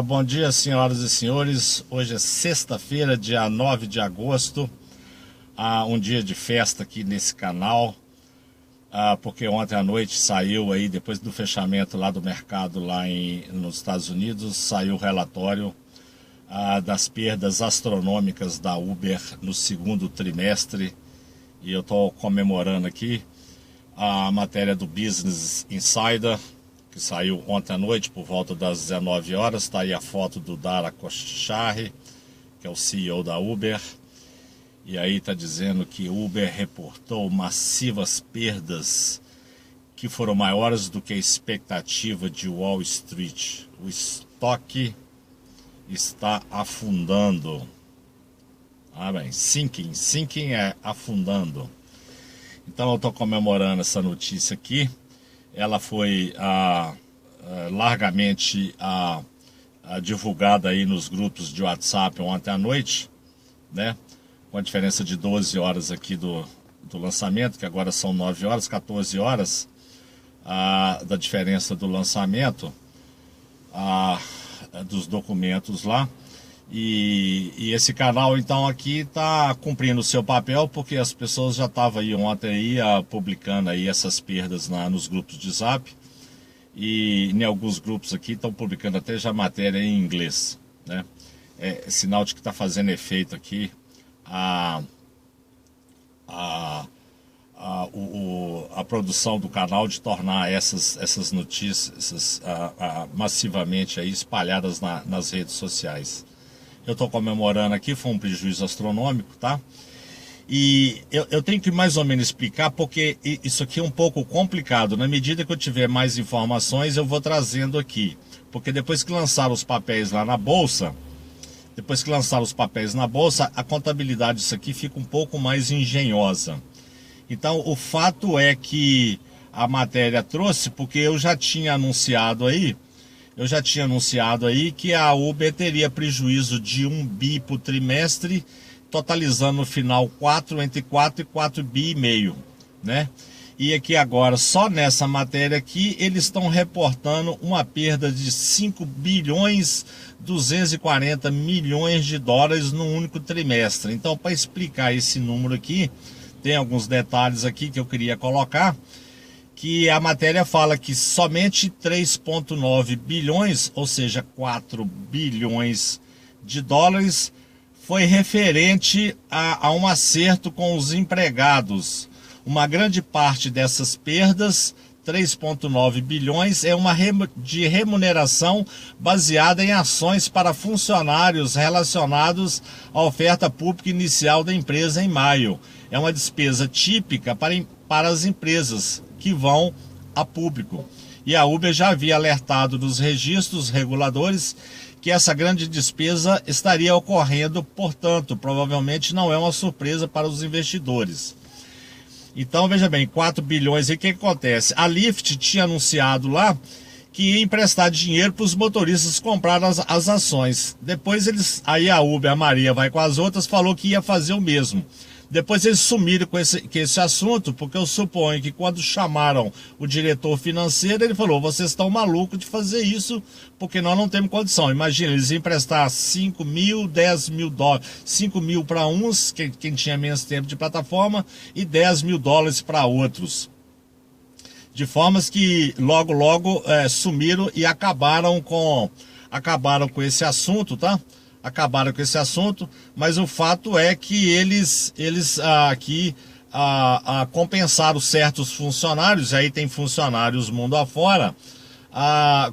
Bom dia, senhoras e senhores. Hoje é sexta-feira, dia 9 de agosto. Um dia de festa aqui nesse canal, porque ontem à noite saiu aí, depois do fechamento lá do mercado lá nos Estados Unidos, saiu o relatório das perdas astronômicas da Uber no segundo trimestre. E eu estou comemorando aqui a matéria do Business Insider, que saiu ontem à noite por volta das 19 horas. Está aí a foto do Dara Khosrowshahi, que é o CEO da Uber. E aí está dizendo que Uber reportou massivas perdas que foram maiores do que a expectativa de Wall Street. O estoque está afundando. Sinking é afundando. Então eu estou comemorando essa notícia aqui. Ela foi largamente divulgada aí nos grupos de WhatsApp ontem à noite, né? Com a diferença de 12 horas aqui do lançamento, que agora são 9 horas, 14 horas da diferença do lançamento dos documentos lá. E esse canal então aqui está cumprindo o seu papel, porque as pessoas já estavam aí ontem aí, publicando aí essas perdas nos grupos de Zap, e em alguns grupos aqui estão publicando até já matéria em inglês, né? É sinal de que está fazendo efeito aqui a produção do canal, de tornar essas notícias massivamente aí espalhadas nas redes sociais. Eu estou comemorando aqui, foi um prejuízo astronômico, tá? E eu tenho que mais ou menos explicar, porque isso aqui é um pouco complicado. Na medida que eu tiver mais informações, eu vou trazendo aqui. Porque depois que lançaram os papéis lá na Bolsa, a contabilidade disso aqui fica um pouco mais engenhosa. Então, o fato é que a matéria trouxe, porque eu já tinha anunciado aí que a Uber teria prejuízo de 1 bi por trimestre, totalizando no final entre 4 e 4 bi e meio, né? E aqui agora, só nessa matéria aqui, eles estão reportando uma perda de 5 bilhões 240 milhões de dólares no único trimestre. Então, para explicar esse número aqui, tem alguns detalhes aqui que eu queria colocar, que a matéria fala que somente 3,9 bilhões, ou seja, 4 bilhões de dólares, foi referente a um acerto com os empregados. Uma grande parte dessas perdas, 3,9 bilhões, é uma de remuneração baseada em ações para funcionários relacionados à oferta pública inicial da empresa em maio. É uma despesa típica para as empresas que vão a público. E a Uber já havia alertado nos registros reguladores que essa grande despesa estaria ocorrendo, portanto, provavelmente não é uma surpresa para os investidores. Então, veja bem, 4 bilhões, e o que acontece? A Lyft tinha anunciado lá que ia emprestar dinheiro para os motoristas comprar as ações. Depois aí a Uber, a Maria vai com as outras, falou que ia fazer o mesmo. Depois eles sumiram com esse assunto, porque eu suponho que quando chamaram o diretor financeiro, ele falou: vocês estão malucos de fazer isso, porque nós não temos condição. Imagina, eles iam emprestar 5 mil, 10 mil dólares, 5 mil para uns, quem tinha menos tempo de plataforma, e 10 mil dólares para outros. De formas que logo sumiram e acabaram com esse assunto, tá? Acabaram com esse assunto, mas o fato é que eles aqui compensaram certos funcionários, aí tem funcionários mundo afora,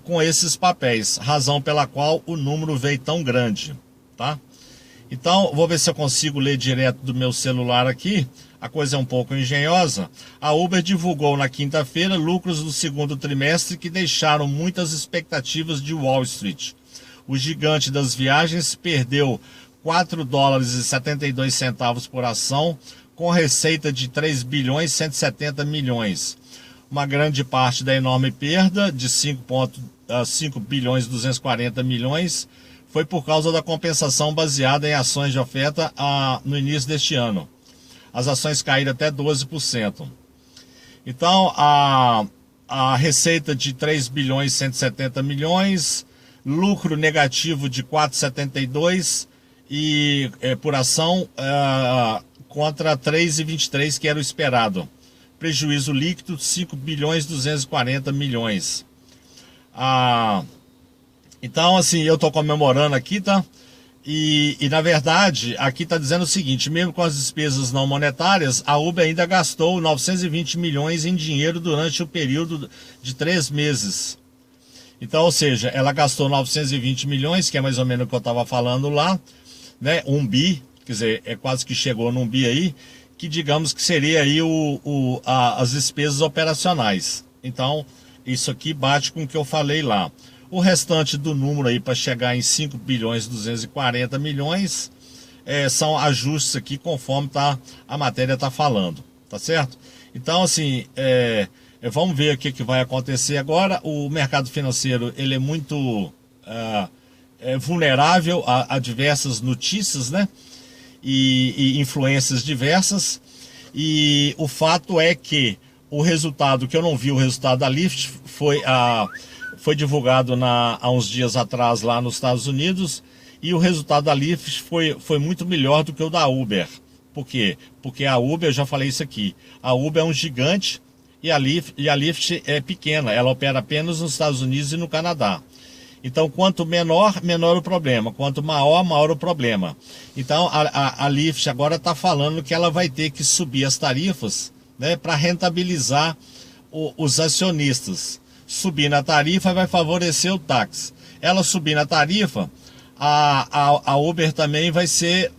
com esses papéis, razão pela qual o número veio tão grande, tá? Então, vou ver se eu consigo ler direto do meu celular aqui. A coisa é um pouco engenhosa. A Uber divulgou na quinta-feira lucros do segundo trimestre que deixaram muitas expectativas de Wall Street. O gigante das viagens perdeu 4 dólares e 72 centavos por ação, com receita de 3 bilhões e 170 milhões. Uma grande parte da enorme perda, de 5 bilhões e 240 milhões, foi por causa da compensação baseada em ações de oferta no início deste ano. As ações caíram até 12%. Então, a receita de 3 bilhões e 170 milhões lucro negativo de 4,72 e por ação contra 3,23 que era o esperado. Prejuízo líquido 5,240 bilhões. Então, assim, eu estou comemorando aqui, tá? E na verdade, aqui está dizendo o seguinte, mesmo com as despesas não monetárias, a Uber ainda gastou 920 milhões em dinheiro durante o período de 3 meses. Então, ou seja, ela gastou 920 milhões, que é mais ou menos o que eu estava falando lá, né? 1 bi, quer dizer, é quase que chegou num bi aí, que digamos que seria aí as despesas operacionais. Então, isso aqui bate com o que eu falei lá. O restante do número aí para chegar em 5 bilhões 240 milhões são ajustes aqui conforme a matéria está falando, tá certo? Então, assim, vamos ver o que vai acontecer agora. O mercado financeiro ele é muito vulnerável a diversas notícias, né? E influências diversas. E o fato é que o resultado, que eu não vi o resultado da Lyft, foi divulgado há uns dias atrás lá nos Estados Unidos, e o resultado da Lyft foi muito melhor do que o da Uber. Por quê? Porque a Uber, eu já falei isso aqui, a Uber é um gigante e a Lyft é pequena, ela opera apenas nos Estados Unidos e no Canadá. Então, quanto menor, menor o problema, quanto maior, maior o problema. Então, a Lyft agora está falando que ela vai ter que subir as tarifas, né, para rentabilizar os acionistas. Subir na tarifa vai favorecer o táxi. Ela subir na tarifa, a Uber também vai ser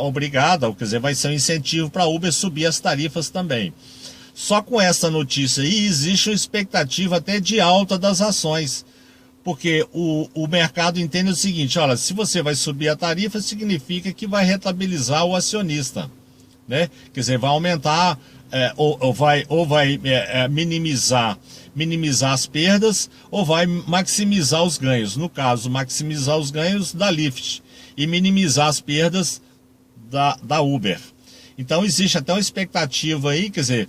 obrigada, quer dizer, vai ser um incentivo para a Uber subir as tarifas também. Só com essa notícia aí, existe uma expectativa até de alta das ações. Porque o mercado entende o seguinte, olha, se você vai subir a tarifa, significa que vai rentabilizar o acionista, né? Quer dizer, vai aumentar, ou vai minimizar as perdas, ou vai maximizar os ganhos. No caso, maximizar os ganhos da Lyft e minimizar as perdas da Uber. Então existe até uma expectativa aí, quer dizer,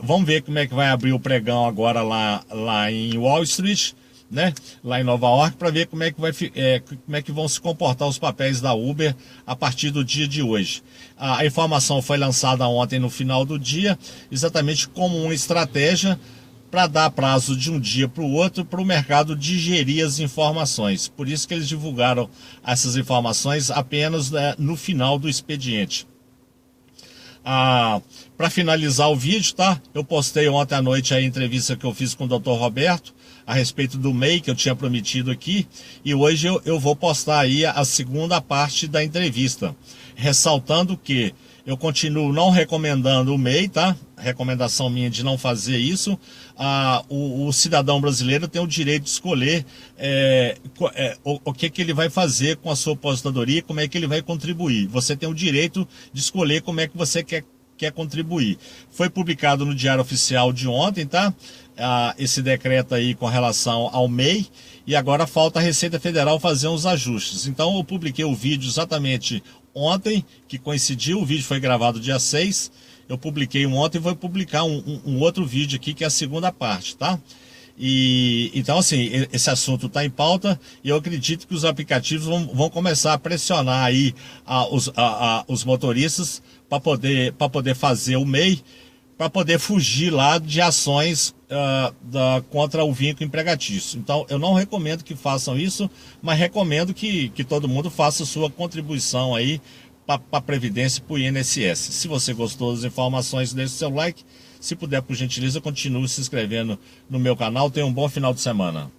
vamos ver como é que vai abrir o pregão agora lá em Wall Street, né? Lá em Nova York, para ver como é que vão se comportar os papéis da Uber a partir do dia de hoje. A informação foi lançada ontem no final do dia, exatamente como uma estratégia para dar prazo de um dia para o outro para o mercado digerir as informações. Por isso que eles divulgaram essas informações apenas no final do expediente. Para finalizar o vídeo, tá? Eu postei ontem à noite a entrevista que eu fiz com o Dr. Roberto a respeito do MEI que eu tinha prometido aqui, e hoje eu vou postar aí a segunda parte da entrevista, ressaltando que eu continuo não recomendando o MEI, tá? Recomendação minha de não fazer isso. O cidadão brasileiro tem o direito de escolher o que ele vai fazer com a sua aposentadoria, como é que ele vai contribuir. Você tem o direito de escolher como é que você quer contribuir. Foi publicado no Diário Oficial de ontem, tá? Esse decreto aí com relação ao MEI, e agora falta a Receita Federal fazer uns ajustes. Então eu publiquei o vídeo exatamente ontem, que coincidiu, o vídeo foi gravado dia 6, eu publiquei ontem e vou publicar um outro vídeo aqui, que é a segunda parte, tá? Então, assim, esse assunto está em pauta, e eu acredito que os aplicativos vão começar a pressionar aí os motoristas para poder fazer o MEI, para poder fugir lá de ações contra o vínculo empregatício. Então, eu não recomendo que façam isso, mas recomendo que todo mundo faça sua contribuição aí para a Previdência e para o INSS. Se você gostou das informações, deixe seu like. Se puder, por gentileza, continue se inscrevendo no meu canal. Tenha um bom final de semana.